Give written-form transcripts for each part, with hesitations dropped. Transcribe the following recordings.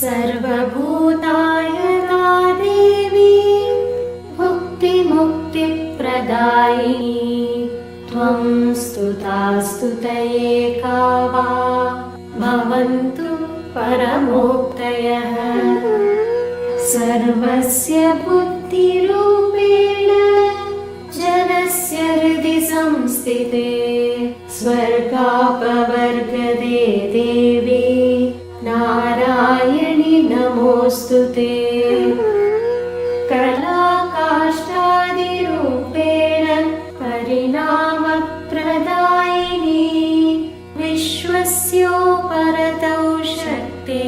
सर्वभूतायता देवी भुक्तिमुक्तिप्रदायिनी त्वं स्तुतास्तुतये का वा भवन्तु परमोक्तयः। सर्वस्य बुद्धिरूपेण जनस्य हृदि संस्थिते स्वर्गापवर्गदे देवी नारायणि नमोऽस्तुते। कलाकाष्ठादिरूपेण परिणामप्रदायिनी विश्वस्योपरतौ शक्ते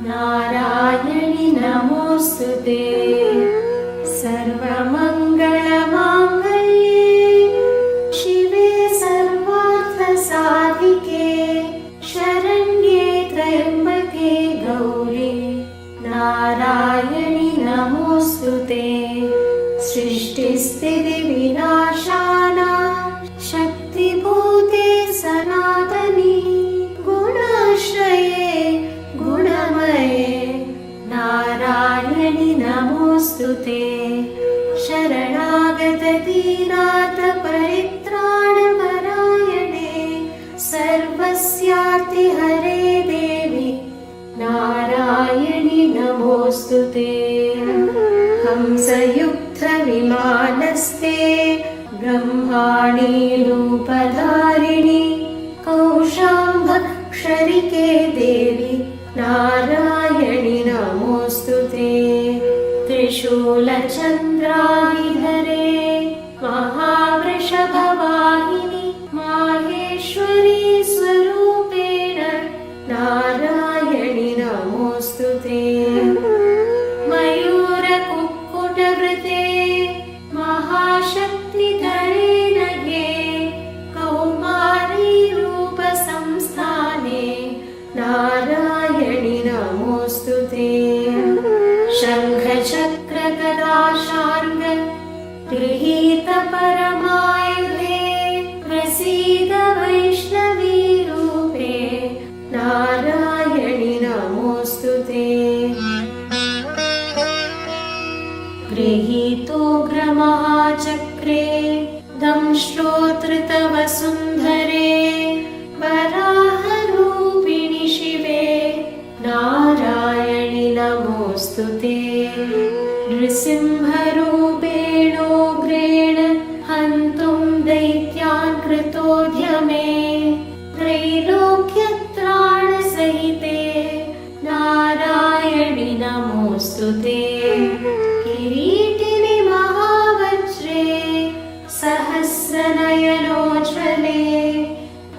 नारायणि नमोऽस्तुते। सर्वमङ्गलमाङ्गल्ये शिवे सर्वार्थसाधिके शरण्ये त्र्यम्बके गौरी नारायणि नमोऽस्तुते। सृष्टिस्थितिविनाशानां शक्तिभूते सनातनी गुणाश्रये गुणमये नारायणि नमोऽस्तुते। शरणागतदीनाथपरित्राणपरायणे सर्वस्यार्तिहरे देवी नारायणि नमोऽस्तुते। हंसयुक्तविमानस्ते ब्रह्माणि रूपधारिणि कौशाम्भक्षरिके देवी नारायणि नमोऽस्तुते। त्रिशूलचन्द्रायुधरे महावृषभवाहिनि माहेश्वरी स्वरूपेण नारायणि नमोऽस्तुते। मयूरकुक्कुटवृते महाशक्तिधरे नगे कौमारी रूपसंस्थाने नारायणि नमोऽस्तुते। शङ्खचक्रगदाशार्ङ्ग गृहीतपरमायुधे प्रसीद वैष्णवी रूपे नारायणि नमोऽस्तुते। गृहीतोग्रमहाचक्रे दंष्ट्रोद्धृतवसुन्धरे वराहरूपिणि शिवे नारायणि नमोऽस्तुते। नृसिंहरूपेणोग्रेण हन्तुं दैत्यान् कृतोद्यमे त्रैलोक्यत्राणसहिते नारायणि नमोऽस्तुते। किरीटिनि महावज्रे सहस्रनयनोज्ज्वले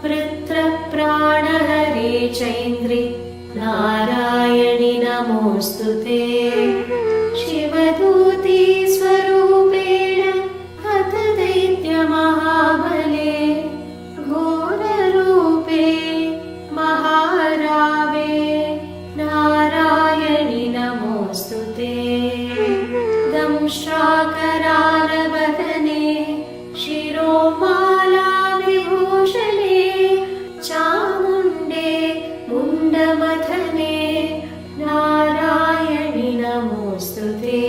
वृत्रप्राणहरे चैन्द्रि नारायणि नमोऽस्तुते। शिवदूती स्वरूपेण हतदैत्यमहाबले घोररूपे महारावे नारायणि नमोऽस्तुते। दंष्ट्राकरालवदने शिरोमाला विभूषणे चामुण्डे मुण्डमथने नारायणि नमोऽस्तुते।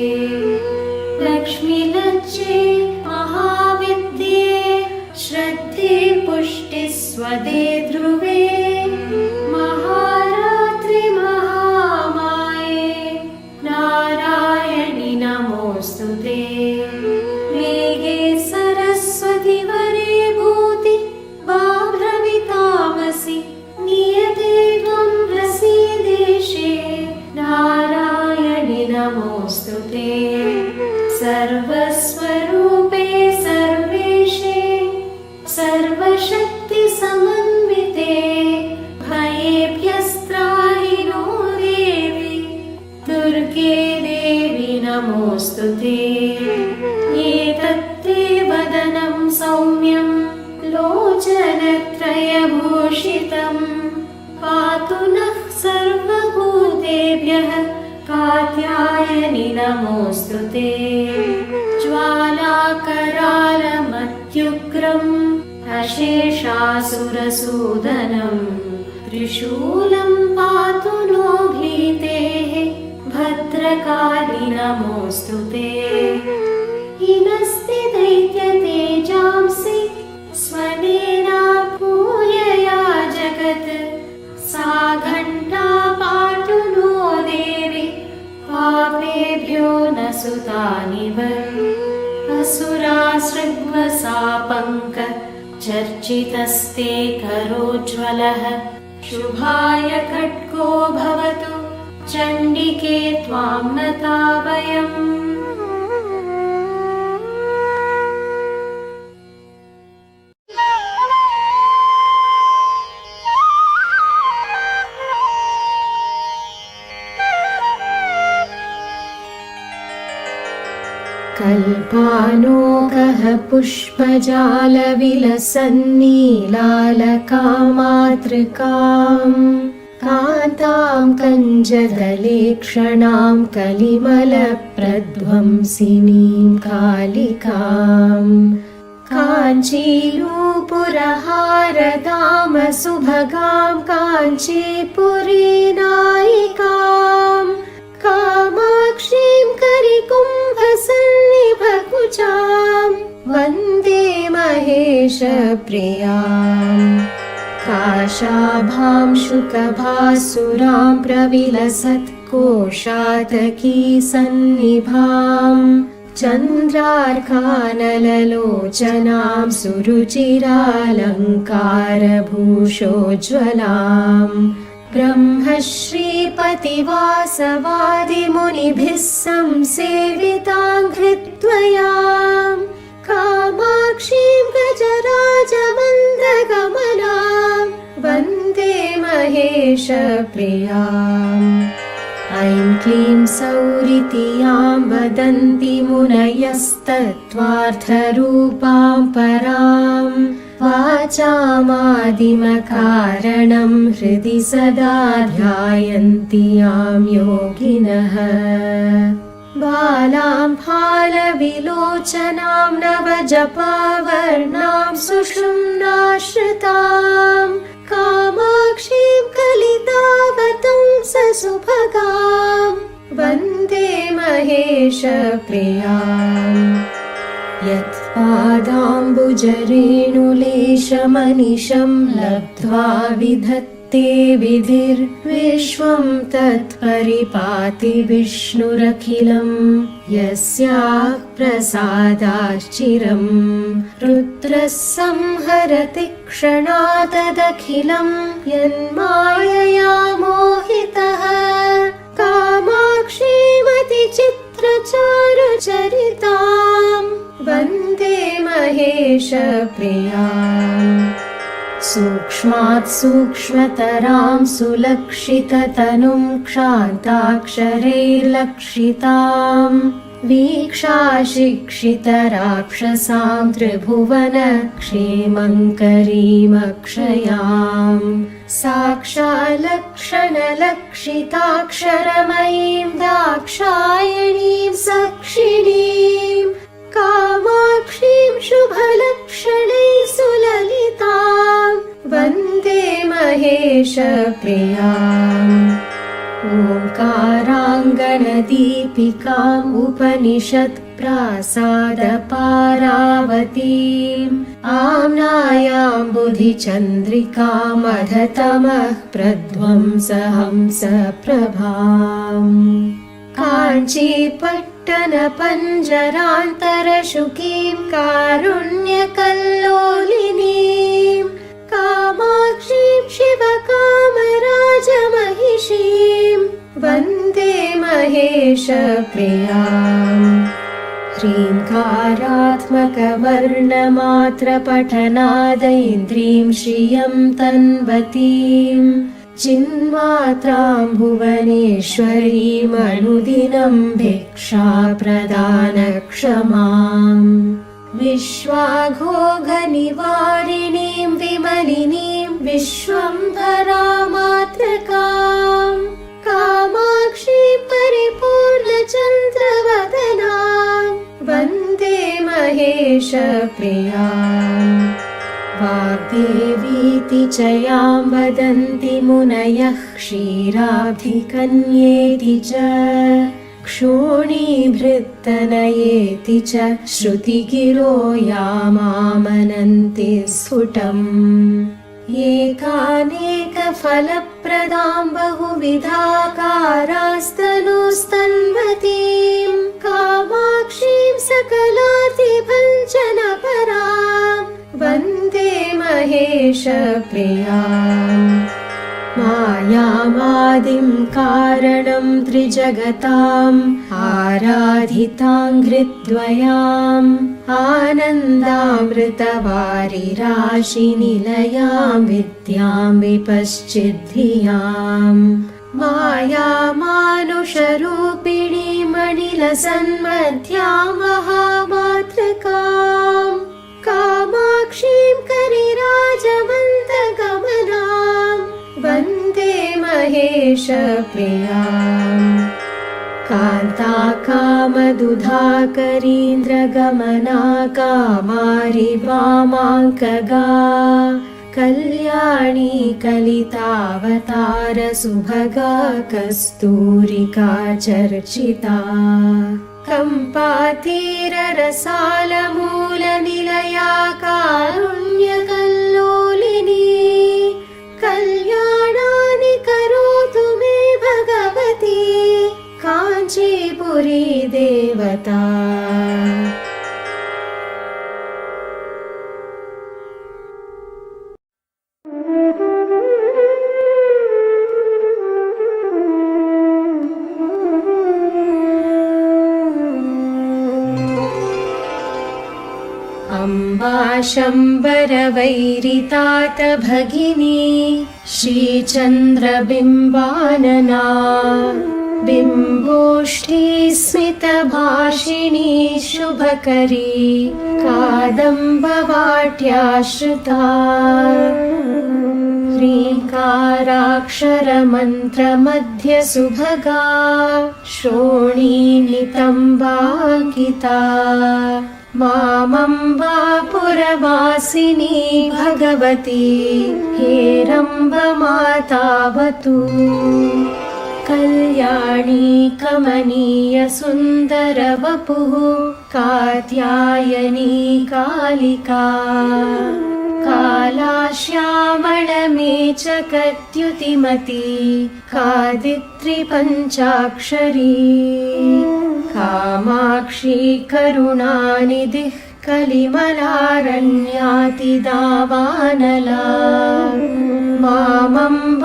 लक्ष्मीलज्जे महाविद्ये श्रद्धे पुष्टिस्वदे ध्रुवे महारात्रि महामाये नारायणि नमोऽस्तुते। मेघे सरस्वति वरे भूति बाभ्रवितामसि नियते त्वं प्रसीदेशे नारायणि नमोऽस्तुते। सर्वस्वरूपे सर्वेशे सर्वशक्तिसमन्विते भयेभ्यस्त्राहि नो देवी दुर्गे देवी नमोऽस्तुते। एतत्ते वदनं सौम्यं लोचनत्रयभूषितं पातु नः सर्वभूतेभ्यः कात्यायनि नमोऽस्तुते। ज्वालाकरालमत्युग्रम् अशेषासुरसूदनं त्रिशूलं पातु नो भीते भद्रकाली नमोऽस्तु ते। हिनस्ति दैत्यतेजांसि स्वनेना पूयया जगत्, सा घण्टा पातु नो देवि पापेभ्यो न सुतानिव। असुरासृग्वसापङ्क चर्चितस्ते करोज्ज्वलः, शुभाय खड्गो भवतु चण्डिके त्वां नता वयम्। कल्पानोकः पुष्पजालविलसन्नीलालकामातृकाम्, कान्तां कञ्जदलेक्षणां कलिमलप्रध्वंसिनीं कालिकाम्, काञ्चीनूपुरहारदामसुभगां काञ्चीपुरीनायिकाम्, कामाक्षीं करिकुम्भसन्निभकुचां वन्दे महेशप्रियाम्। काशाभां शुकभासुरां प्रविलसत्कोशातकी सन्निभां, चन्द्रार्कानललोचनां सुरुचिरालङ्कारभूषोज्ज्वलाम्, ब्रह्मश्रीपतिवासवादिमुनिभिः संसेविताङ्घ्रिद्वयाम्, कामाक्षीं गजराजमन्दगमनां वन्दे महेशप्रियाम्। ऐं क्लीं सौरितीयां वदन्ति मुनयस्तत्त्वार्थरूपां परां, वाचामादिमकारणं हृदि सदा ध्यायन्ति यां योगिनः। बालां फालविलोचनां नवजपावर्णां सुषुम्नाश्रितां, कामाक्षीं कलितावतंससुभगां वन्दे महेशप्रियाम्। यत्पादाम्बुजरेणुलेशमनिशं लब्ध्वा विधत्ते विधिर्विश्वं तत्परिपाति विष्णुरखिलं, यस्याः प्रसादाच्चिरं रुद्रः संहरति क्षणादखिलं, यन्मायया मोहितः कामाक्षीमतिचित्रचारुचरितां वन्दे महेशप्रियाम्। सूक्ष्मात् सूक्ष्मतरां सुलक्षिततनुं क्षान्ताक्षरैर्लक्षितां, वीक्षाशिक्षितराक्षसां त्रिभुवनक्षेमङ्करीमक्षयाम्, साक्षाल्लक्षणलक्षिताक्षरमयीं दाक्षायणीं सक्षिणीं, कामाक्षीं शुभलक्षणैः सुललितां वन्दे महेशप्रियाम्। ओङ्काराङ्गणदीपिकाम् उपनिषत् प्रासादपारावतीम्, आम्नायां बुधिचन्द्रिकामधतमः प्रध्वंसहंसप्रभाम्, काञ्चीपट्टनपञ्जरान्तरशुकीं कारुण्यकल्लोलिनीं, कामाक्षीं शिवकामराजमहिषीं वन्दे महेशप्रियाम्। ह्रीङ्कारात्मकवर्णमात्रपठनादैन्द्रीं श्रियं तन्वतीं, चिन्मात्रां भुवनेश्वरीमनुदिनं भिक्षाप्रदानक्षमाम्, विश्वाघोघनिवारिणीं विमलिनीं विश्वम्भरामातृकां, कामाक्षीं परिपूर्णचन्द्रवदनां वन्दे महेशप्रियाम्। वाग्देवीति च यां वदन्ति मुनयः क्षीराब्धिकन्येति च, क्षोणीभृत्तनयेति च श्रुतिगिरो यामामनन्ति स्फुटम् एकानेकफलप्रदां बहुविधाकारास्तनुस्तन्वतीं कामाक्षीं सकलार्तिभञ्जनपरां वन्दे महेशप्रियाम् मायामादिं कारणं त्रिजगताम् आराधिताङ्घ्रिद्वयाम् आनन्दामृतवारिराशिनिलयां विद्यां विपश्चिद्धियाम् मायामानुषरूपिणीमणिलसन्मध्यां महामातृकाम् कामाक्षीं करिराजमन्तगमनाम् वन्दे महेशप्रियाम् कान्ताकामदुधाकरीन्द्रगमना कामारि वामाङ्कगा कल्याणी कलितावतार सुभगा कस्तूरिका चर्चिता कम्पातीररसालमूलनिलया कारुण्यकल्लोलिनी कल्याणानि करोतु मे भगवती काञ्चीपुरी देवता अम्बा शम्बरवैरितात भगिनी श्रीचन्द्रबिम्बानना बिम्बोष्ठी स्मितभाषिणी शुभकरी कादम्बवाट्याश्रिता ह्रीकाराक्षरमन्त्रमध्यसुभगा श्रोणीनितम्बाङ्किता मामम्बापुरवासिनी भगवती हेरम्बमातावतु कल्याणी कमनीयसुन्दरवपुः कात्यायनी कालिका कालाश्यामळमेचकद्युतिमती कादित्रिपञ्चाक्षरी कामाक्षी करुणानिधिः कलिमलारण्यातिदावानला मामम्बापुरवासिनी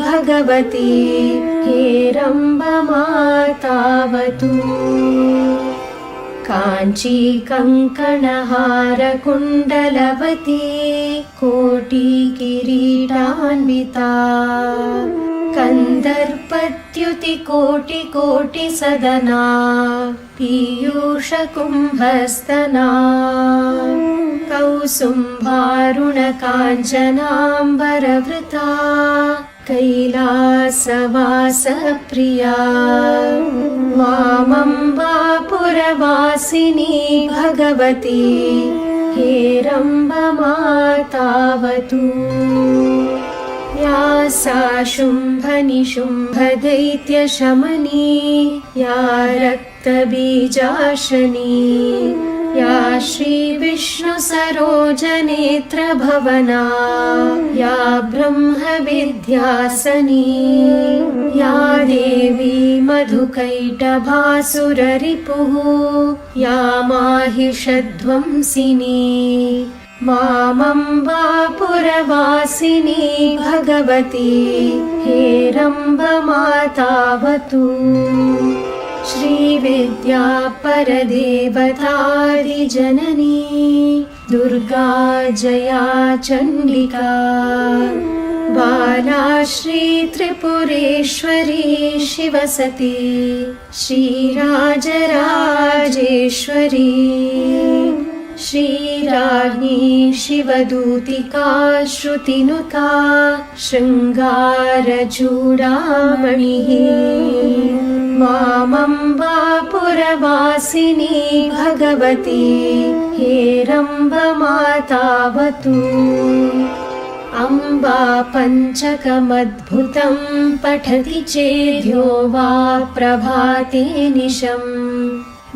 भगवती हेरम्बमातावतु काञ्ची कङ्कणहारकुण्डलवती कोटिकिरीटान्विता कन्दर्पद्युतिकोटिकोटिसदना पीयूषकुम्भस्तना कौसुम्भारुणकाञ्चनाम्बरवृता कैलासवासप्रिया मामम्बापुरवासिनी भगवती हेरम्बमातावतु या सा शुम्भनिशुम्भदैत्यशमनी या रक्तबीजाशनी या श्रीविष्णुसरोजनेत्रभवना या ब्रह्मविद्यासनी या देवी मधुकैटभासुररिपुः या माहिषध्वंसिनी मामम्बापुरवासिनी भगवती हेरम्बमातावतु श्रीविद्या परदेवतादिजननी दुर्गा जया चण्डिका बाला श्रीत्रिपुरेश्वरी शिवसती श्रीराजराजेश्वरी श्रीराज्ञी शिवदूतिका श्रुतिनुता शृङ्गारचूडामणिः मामम्बापुरवासिनी भगवती हेरम्बमातावतु अम्बा पञ्चकमद्भुतं पठति चेद्यो वा प्रभाते निशम्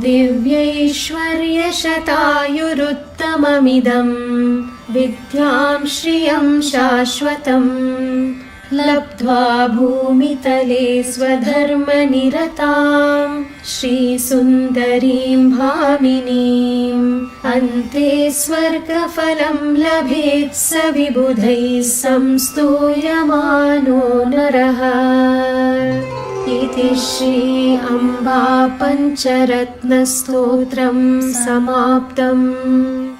दिव्यैश्वर्यशतायुरुत्तममिदं विद्यां श्रियं शाश्वतम् लब्ध्वा भूमितले स्वधर्मनिरतां श्रीसुन्दरीं भामिनीम् अन्ते स्वर्गफलं लभेत् स विबुधैः संस्तूयमानो नरः। इति श्री अम्बा पञ्चरत्नस्तोत्रं समाप्तम्।